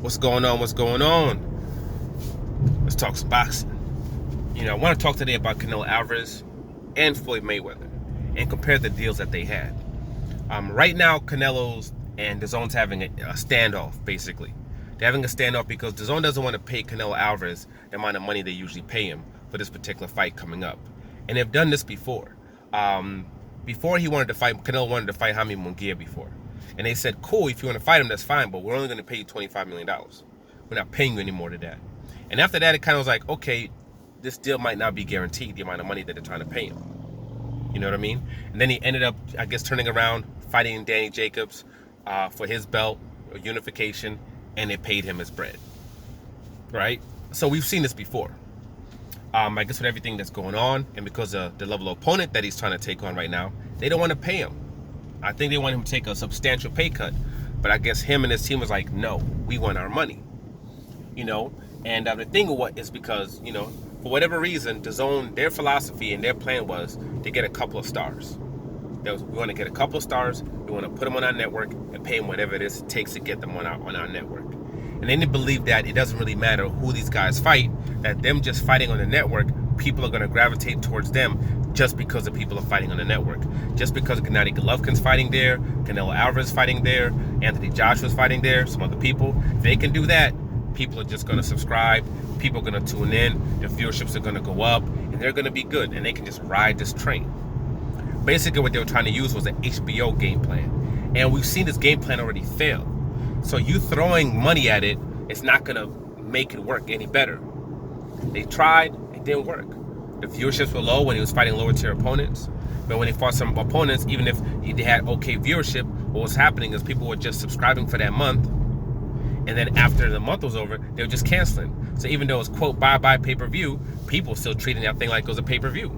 What's going on? What's going on? Let's talk some boxing. I want to talk today about Canelo Alvarez and Floyd Mayweather and compare the deals that they had. Right now, Canelo's and DAZN's having a standoff, basically. They're having a standoff because DAZN doesn't want to pay Canelo Alvarez the amount of money they usually pay him for this particular fight coming up. And they've done this before. Before Canelo wanted to fight Jaime Munguia before. And they said, cool, if you want to fight him, that's fine, but we're only going to pay you $25 million. We're not paying you any more than that. And after that, it kind of was like, okay, this deal might not be guaranteed, the amount of money that they're trying to pay him. You know what I mean? And then he ended up, I guess, turning around, fighting Danny Jacobs for his belt, unification, and they paid him his bread. Right? So we've seen this before. I guess with everything that's going on, and because of the level of opponent that he's trying to take on right now, they don't want to pay him. I think they want him to take a substantial pay cut. But I guess him and his team was like, no, we want our money. And the thing is because, for whatever reason, DAZN, their philosophy and their plan was to get a couple of stars. We want to get a couple of stars, we want to put them on our network and pay them whatever it is it takes to get them on our network. And then they believe that it doesn't really matter who these guys fight, that them just fighting on the network, people are going to gravitate towards them just because the people are fighting on the network. Just because Gennady Golovkin's fighting there, Canelo Alvarez fighting there, Anthony Joshua's fighting there, some other people. If they can do that, people are just going to subscribe, people are going to tune in, the viewerships are going to go up, and they're going to be good, and they can just ride this train. Basically what they were trying to use was an HBO game plan. And we've seen this game plan already fail. So you throwing money at it, it's not going to make it work any better. They tried, it didn't work. The viewerships were low when he was fighting lower tier opponents. But when he fought some opponents, even if he had okay viewership, what was happening is people were just subscribing for that month. And then after the month was over, they were just canceling. So even though it was, quote, bye-bye pay-per-view, people still treating that thing like it was a pay-per-view.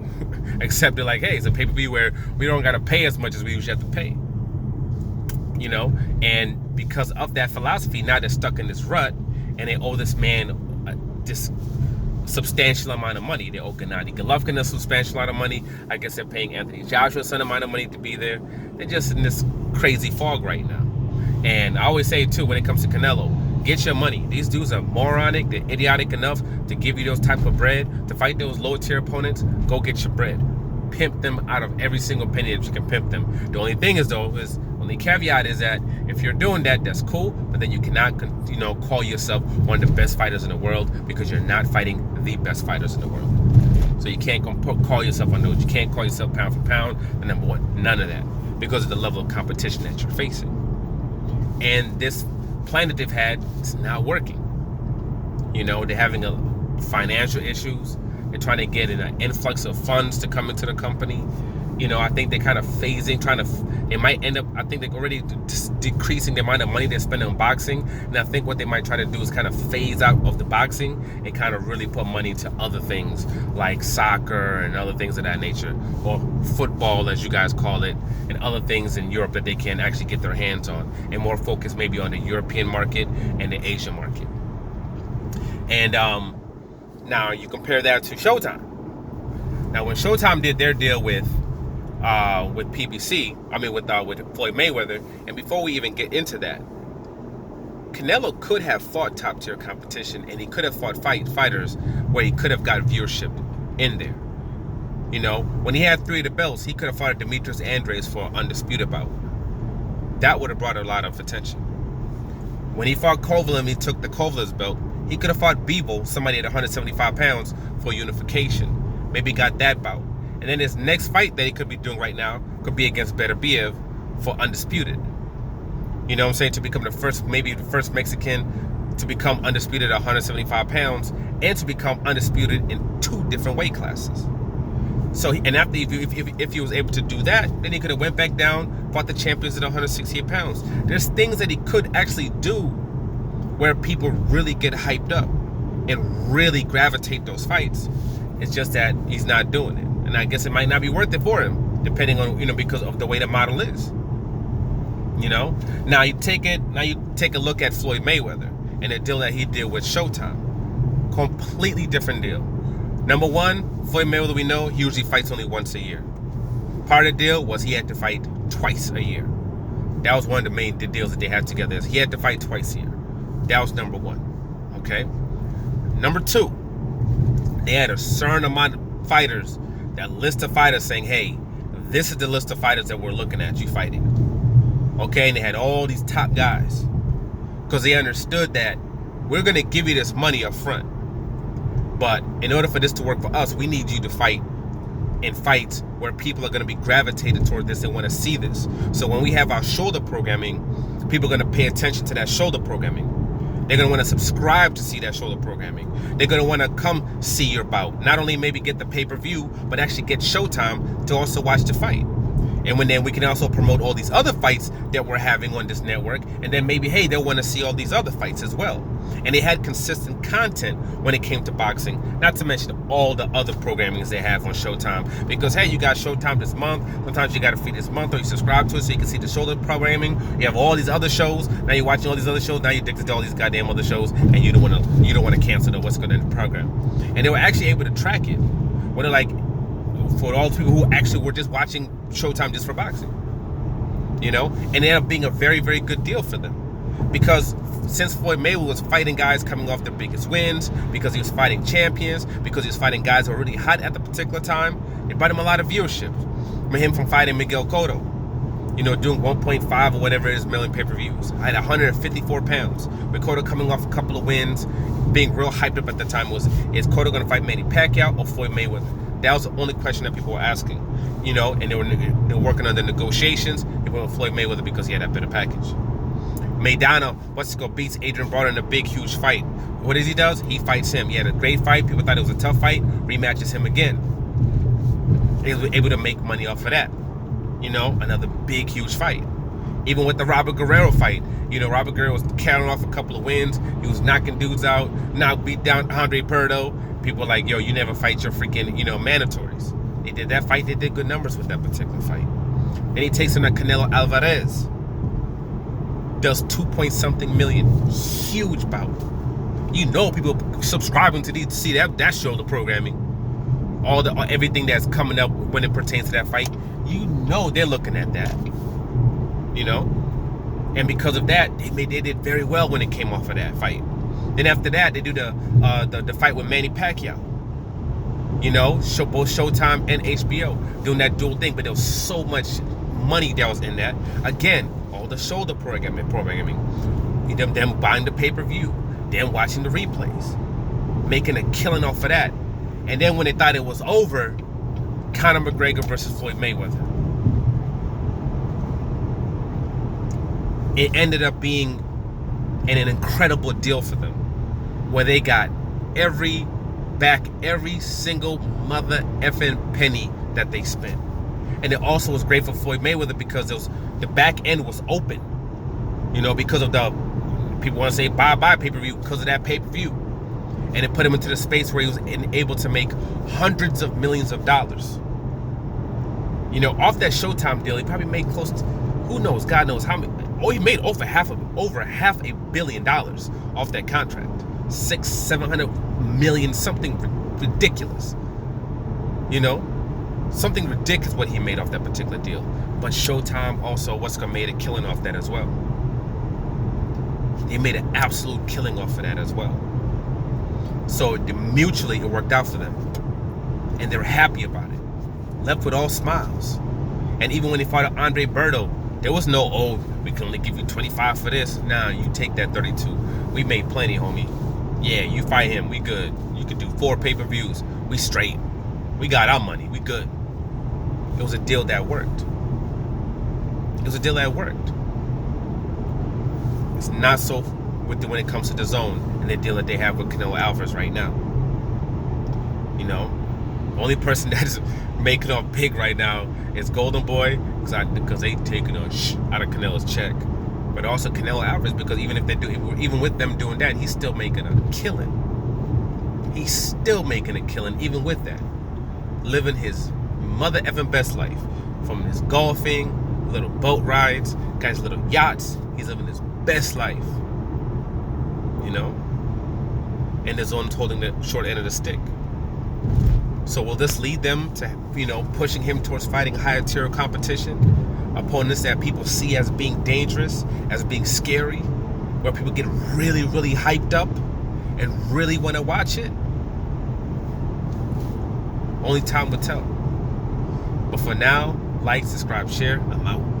Except they're like, hey, it's a pay-per-view where we don't got to pay as much as we usually have to pay. And because of that philosophy, now they're stuck in this rut, and they owe this man this substantial amount of money. They owe Gennady Golovkin a substantial amount of money. I guess they're paying Anthony Joshua some amount of money to be there. They're just in this crazy fog right now. And I always say, too, when it comes to Canelo, get your money. These dudes are moronic. They're idiotic enough to give you those type of bread. To fight those lower tier opponents, go get your bread. Pimp them out of every single penny that you can pimp them. The only thing is, though, only caveat is that if you're doing that, that's cool, but then you cannot, call yourself one of the best fighters in the world because you're not fighting the best fighters in the world. So you can't call yourself on those. You can't call yourself pound for pound the number one. None of that, because of the level of competition that you're facing. And this plan that they've had is not working. They're having financial issues. They're trying to get an influx of funds to come into the company. I think they're kind of phasing, they might end up, I think they're already decreasing the amount of money they're spending on boxing. And I think what they might try to do is kind of phase out of the boxing and kind of really put money into other things like soccer and other things of that nature, or football, as you guys call it, and other things in Europe that they can actually get their hands on, and more focus maybe on the European market and the Asian market. And now you compare that to Showtime. Now when Showtime did their deal with PBC, with Floyd Mayweather, and before we even get into that, Canelo could have fought top tier competition, and he could have fought fighters where he could have got viewership in there. When he had 3 of the belts, he could have fought Demetrius Andrade for an undisputed bout. That would have brought a lot of attention. When he fought Kovalev, he took the Kovalev's belt. He could have fought Bivol, somebody at 175 pounds, for unification. Maybe got that bout. And then his next fight that he could be doing right now could be against Beterbiev for undisputed. To become the first Mexican to become undisputed at 175 pounds and to become undisputed in 2 different weight classes. So, and after, if he was able to do that, then he could have went back down, fought the champions at 168 pounds. There's things that he could actually do where people really get hyped up and really gravitate those fights. It's just that he's not doing it. And I guess it might not be worth it for him, depending on, because of the way the model is. Now you take a look at Floyd Mayweather and the deal that he did with Showtime. Completely different deal. Number one, Floyd Mayweather, we know, he usually fights only once a year. Part of the deal was he had to fight twice a year. That was one of the main deals that they had together, is he had to fight twice a year. That was number one. Okay. Number two, they had a certain amount of fighters, that list of fighters saying, hey, this is the list of fighters that we're looking at you fighting. Okay, and they had all these top guys. Because they understood that we're going to give you this money up front. But in order for this to work for us, we need you to fight in fights where people are going to be gravitated toward this and want to see this. So when we have our shoulder programming, people are going to pay attention to that shoulder programming. They're going to want to subscribe to see that shoulder programming. They're going to want to come see your bout. Not only maybe get the pay-per-view, but actually get Showtime to also watch the fight. And then we can also promote all these other fights that we're having on this network. And then maybe, hey, they'll want to see all these other fights as well. And they had consistent content when it came to boxing, not to mention all the other programmings they have on Showtime. Because, hey, you got Showtime this month. Sometimes you got to feed this month, or you subscribe to it so you can see the shoulder programming. You have all these other shows. Now you're watching all these other shows. Now you're addicted to all these goddamn other shows, and you don't want to cancel what's going in the program. And they were actually able to track it. What they're like, for all the people who actually were just watching Showtime just for boxing, and it ended up being a very, very good deal for them, because since Floyd Mayweather was fighting guys coming off their biggest wins, because he was fighting champions, because he was fighting guys who were really hot at the particular time, it brought him a lot of viewership. From him from fighting Miguel Cotto, doing 1.5 or whatever it is million pay-per-views. I had 154 pounds. With Cotto coming off a couple of wins, being real hyped up at the time is Cotto going to fight Manny Pacquiao or Floyd Mayweather? That was the only question that people were asking, and they were working on the negotiations. They went with Floyd Mayweather because he had that better package. Maidana, beats Adrian Broner in a big, huge fight. What does he does? He fights him. He had a great fight. People thought it was a tough fight. Rematches him again. He was able to make money off of that. Another big, huge fight. Even with the Robert Guerrero fight, Robert Guerrero was carrying off a couple of wins. He was knocking dudes out. Now beat down Andre Berto. People were like, yo, you never fight your freaking, mandatories. They did that fight. They did good numbers with that particular fight. Then he takes on a Canelo Alvarez. Does 2-point-something million. Huge bout. People subscribing to see that shoulder programming. Everything that's coming up when it pertains to that fight. They're looking at that. And because of that, they did very well when it came off of that fight. Then after that, they do the fight with Manny Pacquiao. Both Showtime and HBO doing that dual thing. But there was so much money that was in that. Again, all the shoulder programming. Them buying the pay-per-view. Them watching the replays. Making a killing off of that. And then when they thought it was over, Conor McGregor versus Floyd Mayweather. It ended up being an incredible deal for them, where they got every single mother effing penny that they spent. And it also was great for Floyd Mayweather because the back end was open, because of the, people want to say bye-bye pay-per-view, because of that pay-per-view. And it put him into the space where he was able to make hundreds of millions of dollars. Off that Showtime deal, he probably made close to, who knows, God knows how many. Oh, he made over half $1 billion off that contract. 600-700 million, something ridiculous. Something ridiculous what he made off that particular deal. But Showtime also made a killing off that as well. They made an absolute killing off of that as well. So mutually it worked out for them. And they were happy about it. Left with all smiles. And even when they fought Andre Berto, there was no, we can only give you 25 for this. Nah, you take that 32. We made plenty, homie. Yeah, you fight him, we good. You could do 4 pay-per-views. We straight. We got our money, we good. It was a deal that worked. It's not so when it comes to the zone and the deal that they have with Canelo Alvarez right now. Only person that's making off big right now is Golden Boy, because they taking a out of Canelo's check. But also Canelo Alvarez, because even with them doing that, he's still making a killing. Even with that. Living his mother effing best life. From his golfing, little boat rides, guys, little yachts. He's living his best life. And the zone's holding the short end of the stick. So will this lead them to, pushing him towards fighting higher tier competition? Opponents that people see as being dangerous, as being scary, where people get really, really hyped up and really want to watch it, only time will tell. But for now, like, subscribe, share. I'm out.